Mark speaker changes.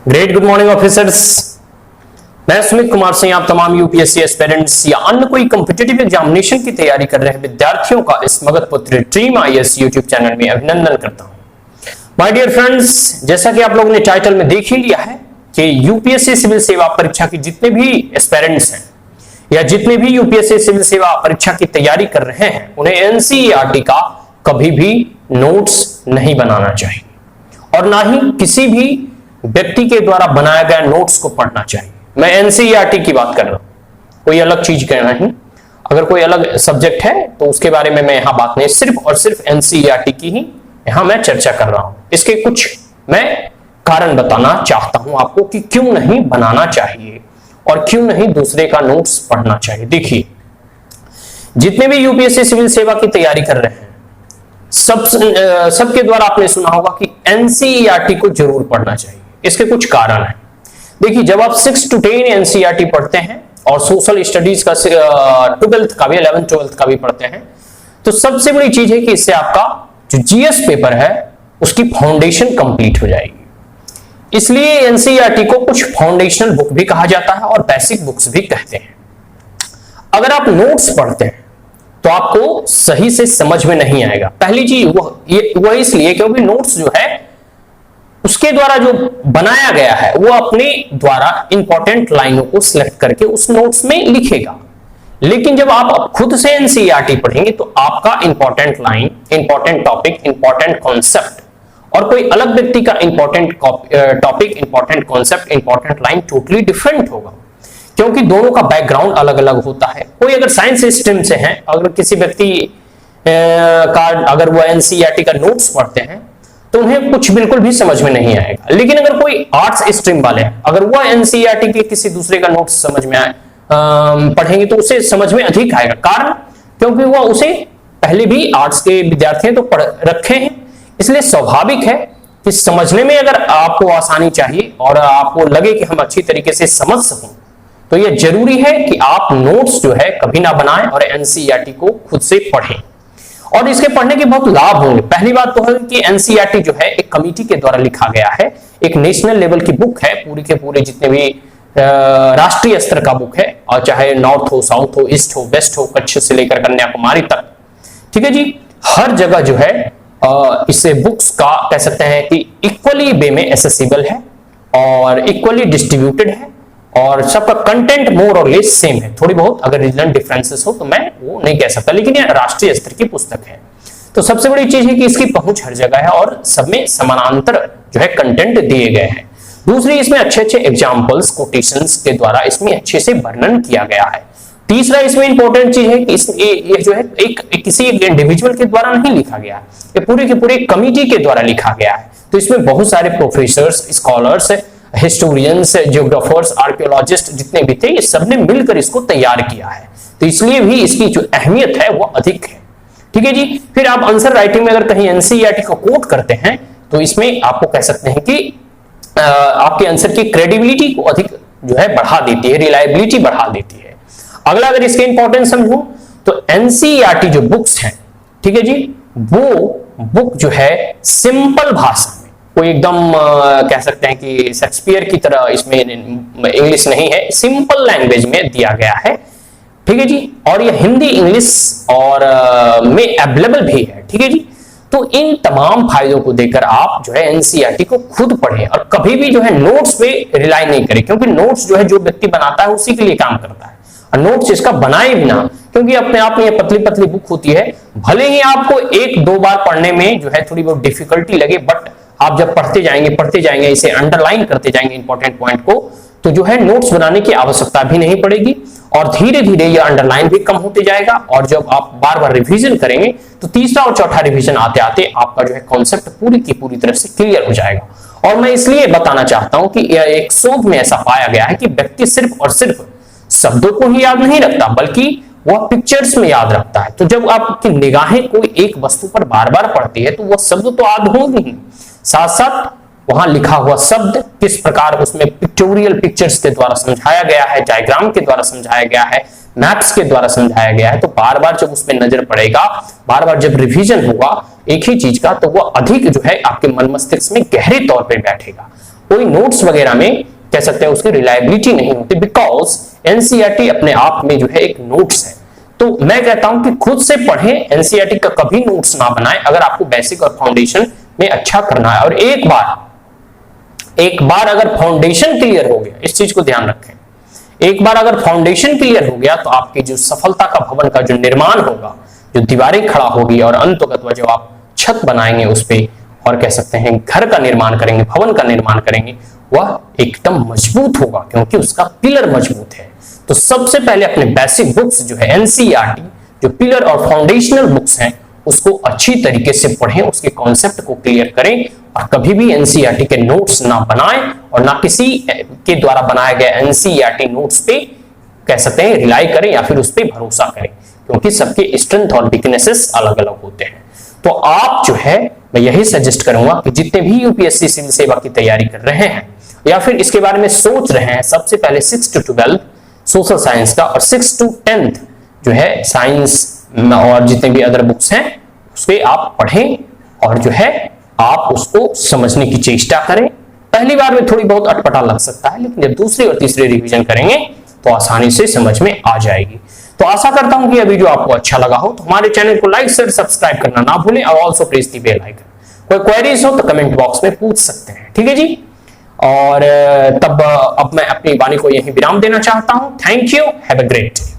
Speaker 1: Great good morning officers. मैं सुमित कुमार सिंह आप तमाम यूपीएससी एस्पिरेंट्स या अन्य कोई कॉम्पिटिटिव एग्जामिनेशन की तैयारी कर रहे विद्यार्थियों का इस मगध पुत्र ड्रीम आईएएस यूट्यूब चैनल में अभिनंदन करता हूं। माय डियर फ्रेंड्स, जैसा कि आप लोगों ने टाइटल में देख ही लिया है कि यूपीएससी सिविल सेवा परीक्षा के जितने भी एस्पिरेंट्स हैं या जितने भी यूपीएससी सिविल सेवा परीक्षा की तैयारी कर रहे हैं उन्हें एनसीईआरटी का कभी भी नोट्स नहीं बनाना चाहिए और ना ही किसी भी व्यक्ति के द्वारा बनाया गया नोट्स को पढ़ना चाहिए। मैं एनसीईआरटी की बात कर रहा हूं, कोई अलग चीज कहना नहीं। अगर कोई अलग सब्जेक्ट है तो उसके बारे में मैं यहां बात नहीं, सिर्फ और सिर्फ एनसीईआरटी की ही यहां मैं चर्चा कर रहा हूं। इसके कुछ मैं कारण बताना चाहता हूं आपको कि क्यों नहीं बनाना चाहिए और क्यों नहीं दूसरे का नोट्स पढ़ना चाहिए। देखिए, जितने भी यूपीएससी सिविल सेवा की तैयारी कर रहे हैं सबके द्वारा आपने सुना होगा कि एनसीईआरटी को जरूर पढ़ना चाहिए। इसके कुछ कारण हैं। देखिए, जब आप 6 to 10 एनसीईआरटी पढ़ते हैं और सोशल स्टडीज का 12th का भी 11th 12th का भी पढ़ते हैं तो सबसे बड़ी चीज है कि इससे आपका जो जीएस पेपर है उसकी फाउंडेशन कंप्लीट हो जाएगी। इसलिए एनसीईआरटी को कुछ फाउंडेशनल बुक भी कहा जाता है और बेसिक बुक्स भी कहते हैं। अगर आप नोट्स पढ़ते हैं तो आपको सही से समझ में नहीं आएगा। पहली चीज वह इसलिए क्योंकि नोट्स जो है उसके द्वारा जो बनाया गया है वो अपने द्वारा इंपॉर्टेंट लाइनों को सिलेक्ट करके उस नोट्स में लिखेगा। लेकिन जब आप खुद से एनसीईआरटी पढ़ेंगे तो आपका important line, important topic, important concept और कोई अलग व्यक्ति का important topic, important concept, important line totally different होगा क्योंकि दोनों का बैकग्राउंड अलग अलग होता है। कोई अगर साइंस स्ट्रीम से है, अगर किसी व्यक्ति का अगर वो एनसीईआरटी का नोट्स पढ़ते हैं तो उन्हें कुछ बिल्कुल भी समझ में नहीं आएगा। लेकिन अगर कोई आर्ट्स स्ट्रीम वाले हैं, अगर वह एनसीईआरटी के किसी दूसरे का नोट्स समझ में पढ़ेंगे तो उसे समझ में अधिक आएगा। कारण क्योंकि वह उसे पहले भी आर्ट्स के विद्यार्थी तो पढ़ रखे हैं, इसलिए स्वाभाविक है कि समझने में अगर आपको आसानी चाहिए और आपको लगे कि हम अच्छी तरीके से समझ सकें तो यह जरूरी है कि आप नोट्स जो है कभी ना बनाएं और एनसीईआरटी को खुद से पढ़ें। और इसके पढ़ने के बहुत लाभ होंगे। पहली बात तो है कि एनसीईआरटी जो है एक कमिटी के द्वारा लिखा गया है, एक नेशनल लेवल की बुक है। पूरी के पूरे जितने भी राष्ट्रीय स्तर का बुक है, और चाहे नॉर्थ हो, साउथ हो, ईस्ट हो, वेस्ट हो, कच्छ से लेकर कन्याकुमारी तक, ठीक है जी, हर जगह जो है इससे बुक्स का कह सकते हैं कि इक्वली वे में एसेसिबल है और इक्वली डिस्ट्रीब्यूटेड है और सबका कंटेंट मोर और लेस सेम है। थोड़ी बहुत अगर रीजनल डिफरेंसेस हो तो मैं वो नहीं कह सकता, लेकिन ये राष्ट्रीय स्तर की पुस्तक है। तो सबसे बड़ी चीज है कि इसकी पहुंच हर जगह है और सब में समानांतर जो है कंटेंट दिए गए हैं। दूसरी, इसमें अच्छे अच्छे एग्जाम्पल्स, कोटेशंस के द्वारा इसमें अच्छे से वर्णन किया गया है। तीसरा, इसमें इंपॉर्टेंट चीज है कि ये जो है किसी एक इंडिविजुअल के द्वारा नहीं लिखा गया, ये पूरे के पूरे कमिटी के द्वारा लिखा गया है। तो इसमें बहुत सारे professors, scholars, historians, geographers, archaeologist जितने भी थे ये सबने मिलकर इसको तैयार किया है। तो इसलिए भी इसकी जो अहमियत है वो अधिक है। ठीक है जी। फिर आप आंसर राइटिंग में अगर कहीं एनसीईआरटी को कोट करते हैं तो इसमें आपको कह सकते हैं कि आपके आंसर की क्रेडिबिलिटी को अधिक जो है बढ़ा देती है, रिलायबिलिटी बढ़ा देती है। अगला अगर इसके इंपॉर्टेंस समझूं तो एनसीईआरटी जो बुक्स हैं, ठीक है जी, वो बुक जो है सिंपल भाषा में, कोई एकदम कह सकते हैं कि शेक्सपियर की तरह इसमें इंग्लिश नहीं है, सिंपल लैंग्वेज में दिया गया है। ठीक है जी। और ये हिंदी, इंग्लिश और में अवेलेबल भी है। ठीक है जी। तो इन तमाम फायदों को देकर आप जो है एनसीईआरटी को खुद पढ़ें और कभी भी जो है नोट्स पे रिलाई नहीं करें, क्योंकि नोट्स जो है जो व्यक्ति बनाता है उसी के लिए काम करता है और नोट्स इसका बनाए बिना, क्योंकि अपने आप में ये पतली पतली बुक होती है, भले ही आपको 1-2 बार पढ़ने में जो है थोड़ी बहुत डिफिकल्टी लगे, बट आप जब पढ़ते जाएंगे, इसे अंडरलाइन करते जाएंगे इंपॉर्टेंट पॉइंट को, तो जो है नोट्स बनाने की आवश्यकता भी नहीं पड़ेगी और धीरे धीरे ये अंडरलाइन भी कम होते जाएगा। और जब आप बार बार रिवीजन करेंगे तो तीसरा और चौथा रिवीजन आते आते आपका जो है कॉन्सेप्ट पूरी की पूरी तरह से क्लियर हो जाएगा। और मैं इसलिए बताना चाहता हूं कि एक शोध में ऐसा पाया गया है कि व्यक्ति सिर्फ और सिर्फ शब्दों को ही याद नहीं रखता बल्कि वह पिक्चर्स में याद रखता है। तो जब आपकी निगाहें कोई एक वस्तु पर बार बार पड़ती है तो वह शब्द तो याद होंगे ही, साथ साथ वहां लिखा हुआ शब्द किस प्रकार उसमें पिक्टोरियल पिक्चर्स के द्वारा समझाया गया है, डायग्राम के द्वारा समझाया गया है, मैप्स के द्वारा समझाया गया है, तो बार बार जब उसमें नजर पड़ेगा, बार बार जब रिवीजन होगा एक ही चीज का, तो वह अधिक जो है आपके मन मस्तिष्क में गहरे तौर पर बैठेगा। कोई नोट्स वगैरह में कह सकते हैं उसकी रिलायबिलिटी नहीं होती, बिकॉज एनसीईआरटी अपने आप में जो है एक नोट्स है। तो मैं कहता हूं कि खुद से पढ़ें, एनसीईआरटी का कभी नोट्स ना बनाएं अगर आपको बेसिक और फाउंडेशन में अच्छा करना है। और एक बार अगर फाउंडेशन क्लियर हो गया, इस चीज को ध्यान रखें, एक बार अगर फाउंडेशन क्लियर हो गया तो आपकी जो सफलता का भवन का जो निर्माण होगा, जो दीवारें खड़ा होगी और अंततः जब आप छत बनाएंगे उस पे और कह सकते हैं घर का निर्माण करेंगे, भवन का निर्माण करेंगे, वह एकदम मजबूत होगा क्योंकि उसका पिलर मजबूत है। तो सबसे पहले अपने बेसिक बुक्स जो है एनसीईआरटी, जो पिलर और फाउंडेशनल बुक्स हैं, उसको अच्छी तरीके से पढ़ें, उसके कॉन्सेप्ट को क्लियर करें और कभी भी एनसीईआरटी के नोट्स ना बनाएं और ना किसी के द्वारा बनाए गए एनसीईआरटी नोट्स पे कह सकते हैं रिलाई करें या फिर उस पर भरोसा करें, क्योंकि सबके स्ट्रेंथ और वीकनेसेस अलग अलग होते हैं। तो आप जो है मैं यही सजेस्ट करूंगा कि जितने भी यूपीएससी सिविल सेवा की तैयारी कर रहे हैं या फिर इसके बारे में सोच रहे हैं, सबसे पहले 6 to 12 सोशल साइंस का और 6 to 10 जो है साइंस और जितने भी अदर बुक्स हैं उसके आप पढ़ें और जो है आप उसको समझने की चेष्टा करें। पहली बार में थोड़ी बहुत अटपटा लग सकता है, लेकिन जब दूसरी और तीसरी रिवीजन करेंगे तो आसानी से समझ में आ जाएगी। तो आशा करता हूं कि यह वीडियो आपको अच्छा लगा हो। तो हमारे चैनल को लाइक शेयर सब्सक्राइब करना ना भूलें और also press the bell icon. कोई क्वेरीज हो तो कमेंट बॉक्स में पूछ सकते हैं, ठीक है जी। और तब अब मैं अपनी वाणी को यहीं विराम देना चाहता हूं। Thank you, have a great day.